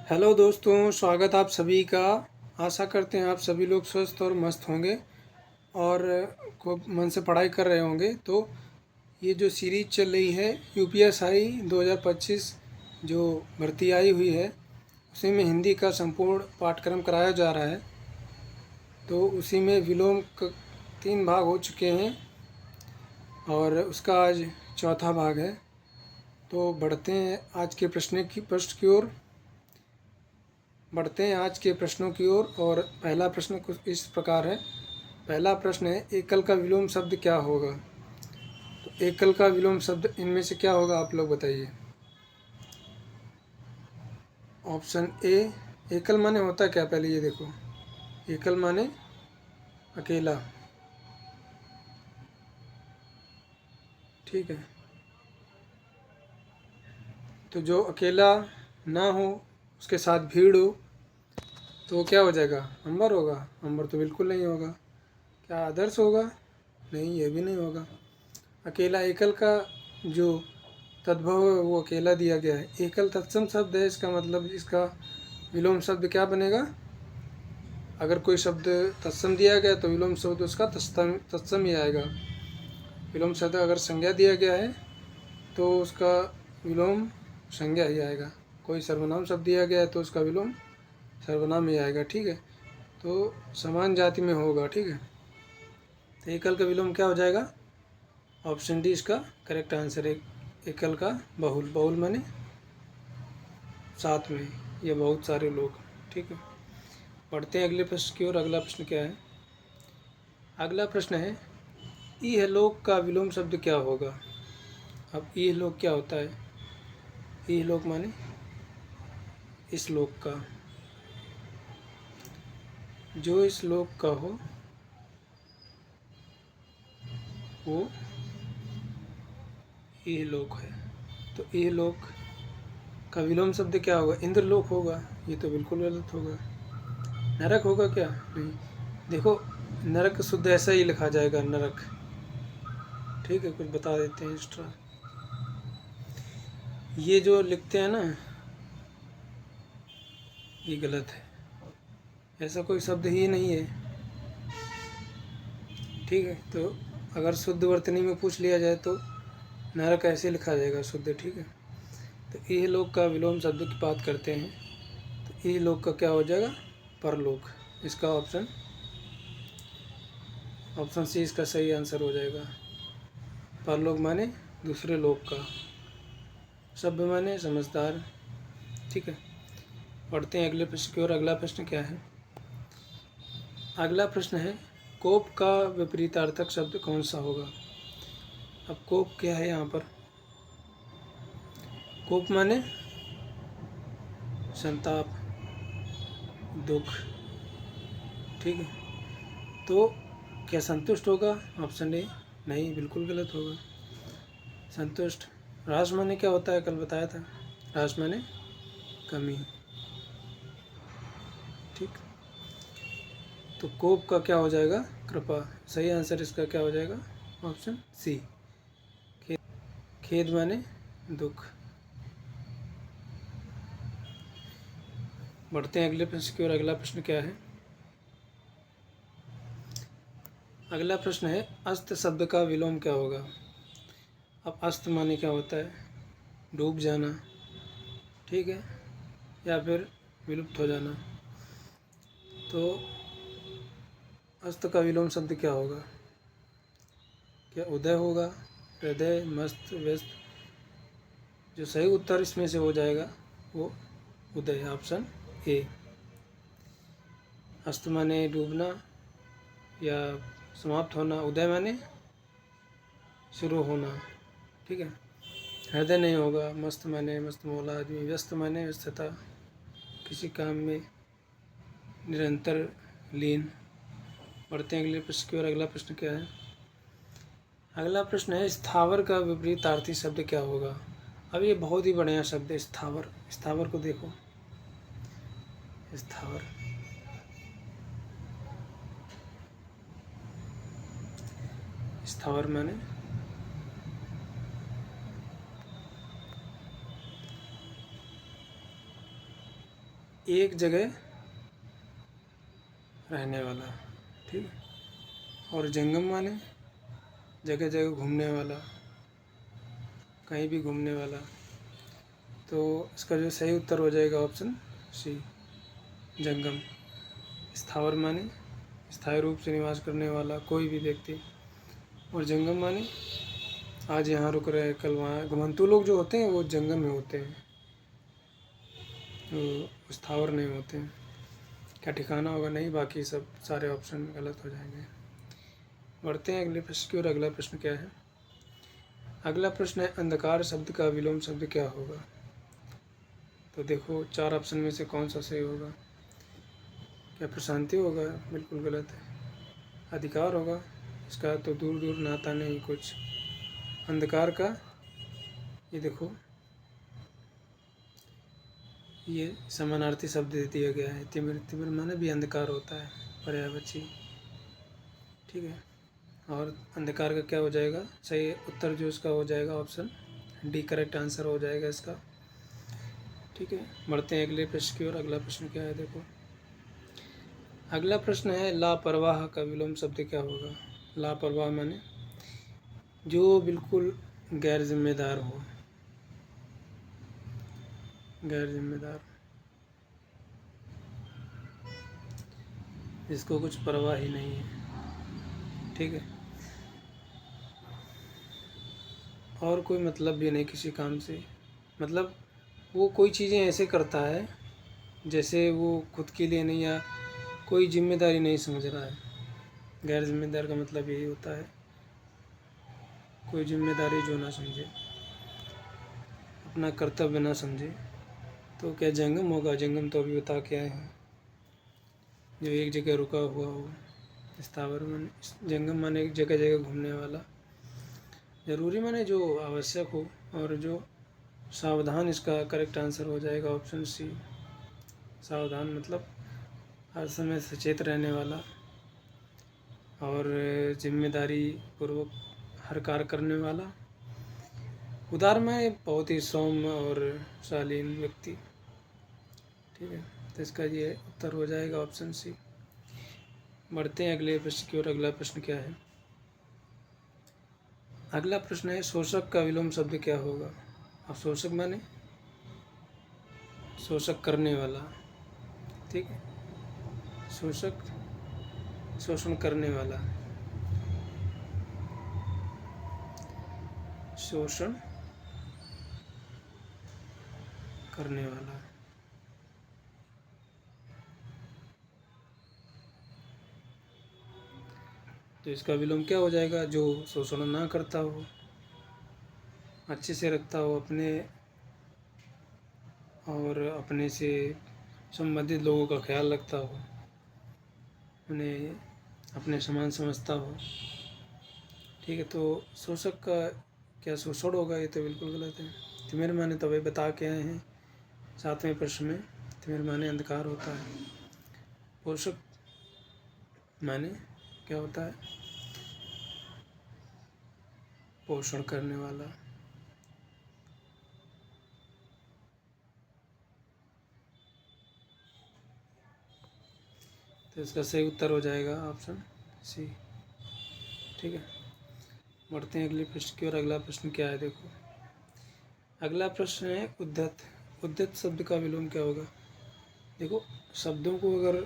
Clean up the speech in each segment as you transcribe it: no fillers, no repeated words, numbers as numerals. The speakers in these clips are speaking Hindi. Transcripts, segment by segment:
हेलो दोस्तों, स्वागत आप सभी का। आशा करते हैं आप सभी लोग स्वस्थ और मस्त होंगे और खूब मन से पढ़ाई कर रहे होंगे। तो ये जो सीरीज चल रही है यूपीएसआई 2025 जो भर्ती आई हुई है, उसी में हिंदी का संपूर्ण पाठ्यक्रम कराया जा रहा है। तो उसी में विलोम 3 भाग हो चुके हैं और उसका आज चौथा भाग है। तो बढ़ते हैं आज के प्रश्न की ओर। बढ़ते हैं आज के प्रश्नों की ओर और पहला प्रश्न कुछ इस प्रकार है। पहला प्रश्न है, एकल का विलोम शब्द क्या होगा? तो एकल का विलोम शब्द इनमें से क्या होगा, आप लोग बताइए। ऑप्शन ए, एकल माने होता क्या, पहले ये देखो। एकल माने अकेला, ठीक है। तो जो अकेला ना हो, उसके साथ भीड़ हो, तो वो क्या हो जाएगा? अंबर होगा? अंबर तो बिल्कुल नहीं होगा। क्या आदर्श होगा? नहीं, ये भी नहीं होगा। अकेला, एकल का जो तद्भव है वो अकेला दिया गया है। एकल तत्सम शब्द है, इसका मतलब इसका विलोम शब्द क्या बनेगा? अगर कोई शब्द तत्सम दिया गया तो विलोम शब्द उसका तत्सम ही आएगा। विलोम शब्द अगर संज्ञा दिया गया है तो उसका विलोम संज्ञा ही आएगा। कोई सर्वनाम शब्द दिया गया है तो उसका विलोम सर्वनाम ही आएगा, ठीक है। तो समान जाति में होगा, ठीक है। तो एकल का विलोम क्या हो जाएगा? ऑप्शन डी इसका करेक्ट आंसर है। एकल का बहुल, बहुल माने साथ में या बहुत सारे लोग, ठीक है। पढ़ते हैं अगले प्रश्न की ओर। अगला प्रश्न क्या है? अगला प्रश्न है, इहलोक का विलोम शब्द क्या होगा? अब इहलोक क्या होता है? इहलोक माने इस लोक का, जो इस लोक का हो वो इहलोक है। तो इहलोक का विलोम शब्द क्या होगा? इंद्रलोक होगा? ये तो बिल्कुल गलत होगा। नरक होगा क्या? नहीं। देखो, नरक शुद्ध ऐसा ही लिखा जाएगा, नरक, ठीक है। कुछ बता देते हैं एक्स्ट्रा। ये जो लिखते हैं ना, ये गलत है। ऐसा कोई शब्द ही नहीं है, ठीक है। तो अगर शुद्ध वर्तनी में पूछ लिया जाए तो नरक ऐसे लिखा जाएगा शुद्ध, ठीक है। तो यह लोक का विलोम शब्द की बात करते हैं तो यह लोक का क्या हो जाएगा? परलोक। इसका ऑप्शन सी इसका सही आंसर हो जाएगा। परलोक माने दूसरे लोक का, सभ्य माने समझदार, ठीक है। पढ़ते हैं अगले प्रश्न की ओर। अगला प्रश्न क्या है? अगला प्रश्न है, कोप का विपरीतार्थक शब्द कौन सा होगा? अब कोप क्या है यहाँ पर? कोप माने संताप, दुख, ठीक है। तो क्या संतुष्ट होगा? ऑप्शन ए नहीं, बिल्कुल गलत होगा। संतुष्ट, रास माने क्या होता है? कल बताया था, रास माने कमी, ठीक। तो कोप का क्या हो जाएगा? कृपा। सही आंसर इसका क्या हो जाएगा? ऑप्शन सी, खेद। खेद माने दुख। बढ़ते हैं अगले प्रश्न की ओर। अगला प्रश्न क्या है? अगला प्रश्न है, अस्त शब्द का विलोम क्या होगा? अब अस्त माने क्या होता है? डूब जाना, ठीक है, या फिर विलुप्त हो जाना। तो अस्त का विलोम शब्द क्या होगा? क्या उदय होगा? हृदय, मस्त, व्यस्त? जो सही उत्तर इसमें से हो जाएगा वो उदय, ऑप्शन ए। अस्त माने डूबना या समाप्त होना, उदय माने शुरू होना, ठीक है। हृदय नहीं होगा। मस्त माने मस्त मौला आदमी। व्यस्त माने व्यस्तता, किसी काम में निरंतर लीन। बढ़ते हैं अगले प्रश्न की ओर। अगला प्रश्न क्या है? अगला प्रश्न है, स्थावर का विपरीतार्थी शब्द क्या होगा? अब ये बहुत ही बढ़िया शब्द है, स्थावर। स्थावर को देखो, स्थावर, स्थावर माने एक जगह रहने वाला, ठीक है। और जंगम माने जगह जगह घूमने वाला, कहीं भी घूमने वाला। तो इसका जो सही उत्तर हो जाएगा ऑप्शन सी, जंगम। स्थावर माने स्थायी रूप से निवास करने वाला कोई भी व्यक्ति, और जंगम माने आज यहाँ रुक रहे कल वहाँ। घुमंतु लोग जो होते हैं वो जंगम में होते हैं, वो स्थावर नहीं होते हैं। क्या ठिकाना होगा? नहीं, बाकी सब सारे ऑप्शन गलत हो जाएंगे। बढ़ते हैं अगले प्रश्न की ओर। अगला प्रश्न क्या है? अगला प्रश्न है, अंधकार शब्द का विलोम शब्द क्या होगा? तो देखो 4 ऑप्शन में से कौन सा सही होगा। क्या प्रशांति होगा? बिल्कुल गलत है। अधिकार होगा, इसका तो दूर दूर नाता नहीं कुछ। अंधकार का, ये देखो ये समानार्थी शब्द दे दिया गया है। तिमिर, तिमिर माने भी अंधकार होता है, पर्यायवाची, ठीक है। और अंधकार का क्या हो जाएगा? सही उत्तर जो इसका हो जाएगा ऑप्शन डी करेक्ट आंसर हो जाएगा इसका, ठीक है। बढ़ते हैं अगले प्रश्न की ओर। अगला प्रश्न क्या है? देखो अगला प्रश्न है, लापरवाह का विलोम शब्द क्या होगा? लापरवाह माने जो बिल्कुल गैर जिम्मेदार हो, गैर जिम्मेदार, जिसको कुछ परवाह ही नहीं है, ठीक है। और कोई मतलब भी नहीं किसी काम से, मतलब वो कोई चीज़ें ऐसे करता है जैसे वो खुद के लिए नहीं, या कोई जिम्मेदारी नहीं समझ रहा है। गैर जिम्मेदार का मतलब यही होता है, कोई जिम्मेदारी जो ना समझे, अपना कर्तव्य ना समझे। तो क्या जंगम होगा? जंगम तो अभी बता के आए हैं, जो एक जगह रुका हुआ हो। स्थावर माने जंगम माने एक जगह जगह घूमने वाला। ज़रूरी माने जो आवश्यक हो, और जो सावधान, इसका करेक्ट आंसर हो जाएगा ऑप्शन सी, सावधान मतलब हर समय सचेत रहने वाला, और जिम्मेदारी पूर्वक हर कार्य करने वाला। उदार में बहुत ही सौम्य और शालीन व्यक्ति, ठीक है। तो इसका ये उत्तर हो जाएगा ऑप्शन सी। बढ़ते हैं अगले प्रश्न की ओर। अगला प्रश्न क्या है? अगला प्रश्न है, शोषक का विलोम शब्द क्या होगा? अब शोषक माने शोषक करने वाला, ठीक है। शोषक शोषण करने वाला, शोषण करने वाला। तो इसका विलोम क्या हो जाएगा? जो शोषण ना करता हो, अच्छे से रखता हो अपने और अपने से संबंधित लोगों का ख्याल रखता हो, उन्हें अपने समान समझता हो, ठीक है। तो शोषक का क्या शोषण होगा? ये तो बिल्कुल गलत है। तिमिर माने तो अभी बता के आए हैं 7वें प्रश्न में, तिमिर माने अंधकार होता है। पोषक माने क्या होता है? पोषण करने वाला। तो इसका सही उत्तर हो जाएगा ऑप्शन सी, ठीक है। बढ़ते हैं अगले प्रश्न की ओर। अगला प्रश्न क्या है? देखो अगला प्रश्न है, उद्धत। उद्धत शब्द का विलोम क्या होगा? देखो शब्दों को अगर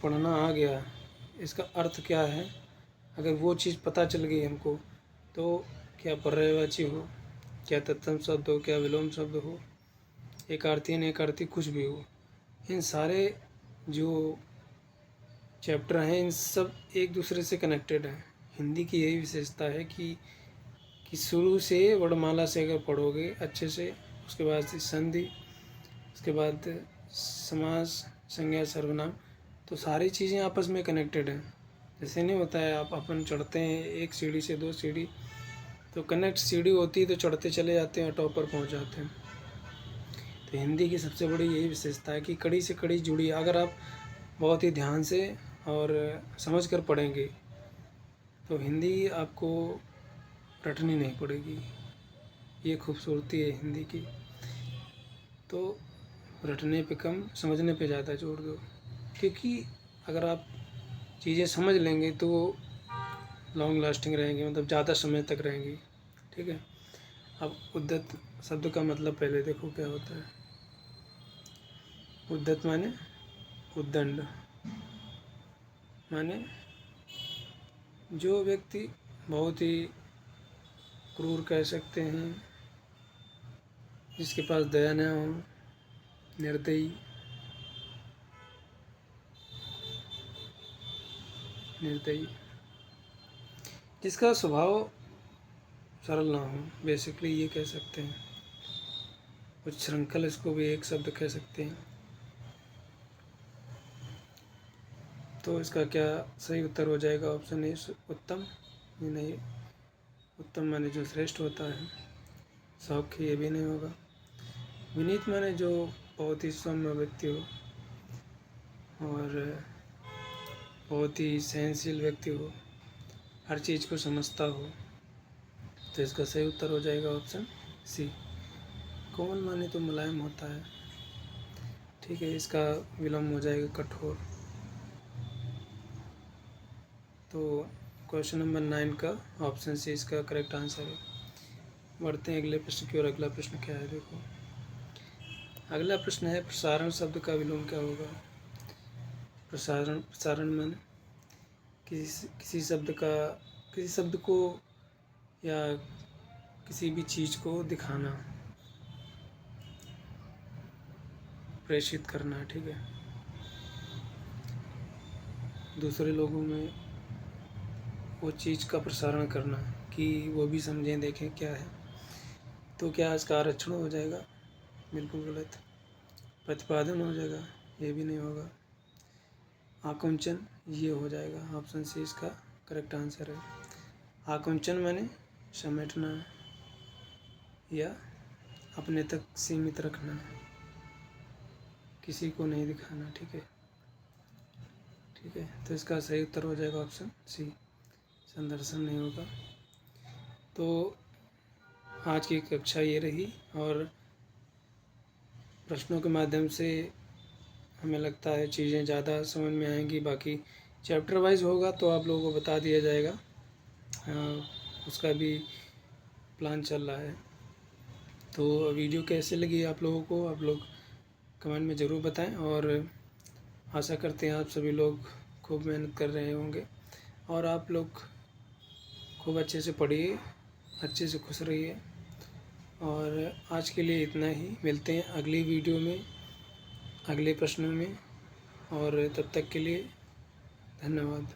पढ़ना आ गया, इसका अर्थ क्या है, अगर वो चीज़ पता चल गई हमको, तो क्या पर्यायवाची हो, क्या तत्सम शब्द हो, क्या विलोम शब्द हो, एक अर्थी एक अर्थी कुछ भी हो, इन सारे जो चैप्टर हैं इन सब एक दूसरे से कनेक्टेड हैं। हिंदी की यही विशेषता है कि शुरू से वर्णमाला से अगर पढ़ोगे अच्छे से, उसके बाद संधि, उसके बाद समास, संज्ञा, सर्वनाम, तो सारी चीज़ें आपस में कनेक्टेड हैं। जैसे नहीं होता है, आप अपन चढ़ते हैं एक सीढ़ी से 2 सीढ़ी, तो कनेक्ट सीढ़ी होती है तो चढ़ते चले जाते हैं, टॉप पर पहुँच जाते हैं। तो हिंदी की सबसे बड़ी यही विशेषता है कि कड़ी से कड़ी जुड़ी, अगर आप बहुत ही ध्यान से और समझ कर पढ़ेंगे तो हिंदी आपको रटनी नहीं पड़ेगी। ये खूबसूरती है हिंदी की। तो रटने पे कम, समझने पे ज़्यादा जोर दो, क्योंकि अगर आप चीज़ें समझ लेंगे तो वो लॉन्ग लास्टिंग रहेंगी, मतलब ज़्यादा समय तक रहेंगी। ठीक है। अब उद्यत शब्द का मतलब पहले देखो क्या होता है। उद्यत माने उद्दंड, माने जो व्यक्ति बहुत ही क्रूर कह सकते हैं, जिसके पास दया न हो, निर्दयी, जिसका स्वभाव सरल ना हो, बेसिकली ये कह सकते हैं। कुछ श्रृंखल, इसको भी एक शब्द कह सकते हैं। तो इसका क्या सही उत्तर हो जाएगा? ऑप्शन ए उत्तम। ये नहीं, उत्तम माने जो श्रेष्ठ होता है। सौख्य, ये भी नहीं होगा। विनीत माने जो बहुत ही सौम्य व्यक्ति हो और बहुत ही सहनशील व्यक्ति हो, हर चीज़ को समझता हो। तो इसका सही उत्तर हो जाएगा ऑप्शन सी। कोमल माने तो मुलायम होता है। ठीक है, इसका विलोम हो जाएगा कठोर। तो क्वेश्चन नंबर 9 का ऑप्शन सी इसका करेक्ट आंसर है। बढ़ते हैं अगले प्रश्न की ओर। अगला प्रश्न क्या है देखो। अगला प्रश्न है प्रसारण शब्द का विलोम क्या होगा? प्रसारण माने किसी शब्द को या किसी भी चीज़ को दिखाना, प्रेषित करना। ठीक है, दूसरे लोगों में वो चीज़ का प्रसारण करना कि वो भी समझें, देखें क्या है। तो क्या इसका आरक्षण हो जाएगा? बिल्कुल गलत। प्रतिपादन हो जाएगा? ये भी नहीं होगा। आकुंचन, ये हो जाएगा। ऑप्शन सी इसका करेक्ट आंसर है। आकुंचन माने समेटना या अपने तक सीमित रखना, किसी को नहीं दिखाना। ठीक है, ठीक है। तो इसका सही उत्तर हो जाएगा ऑप्शन सी, संदर्शन नहीं होगा। तो आज की कक्षा ये रही और प्रश्नों के माध्यम से हमें लगता है चीज़ें ज़्यादा समझ में आएंगी। बाकी चैप्टर वाइज होगा तो आप लोगों को बता दिया जाएगा, उसका भी प्लान चल रहा है। तो वीडियो कैसे लगी आप लोगों को, आप लोग कमेंट में ज़रूर बताएं। और आशा करते हैं आप सभी लोग खूब मेहनत कर रहे होंगे और आप लोग खूब अच्छे से पढ़िए, अच्छे से खुश रहिए। और आज के लिए इतना ही। मिलते हैं अगली वीडियो में, अगले प्रश्नों में। और तब तक के लिए धन्यवाद।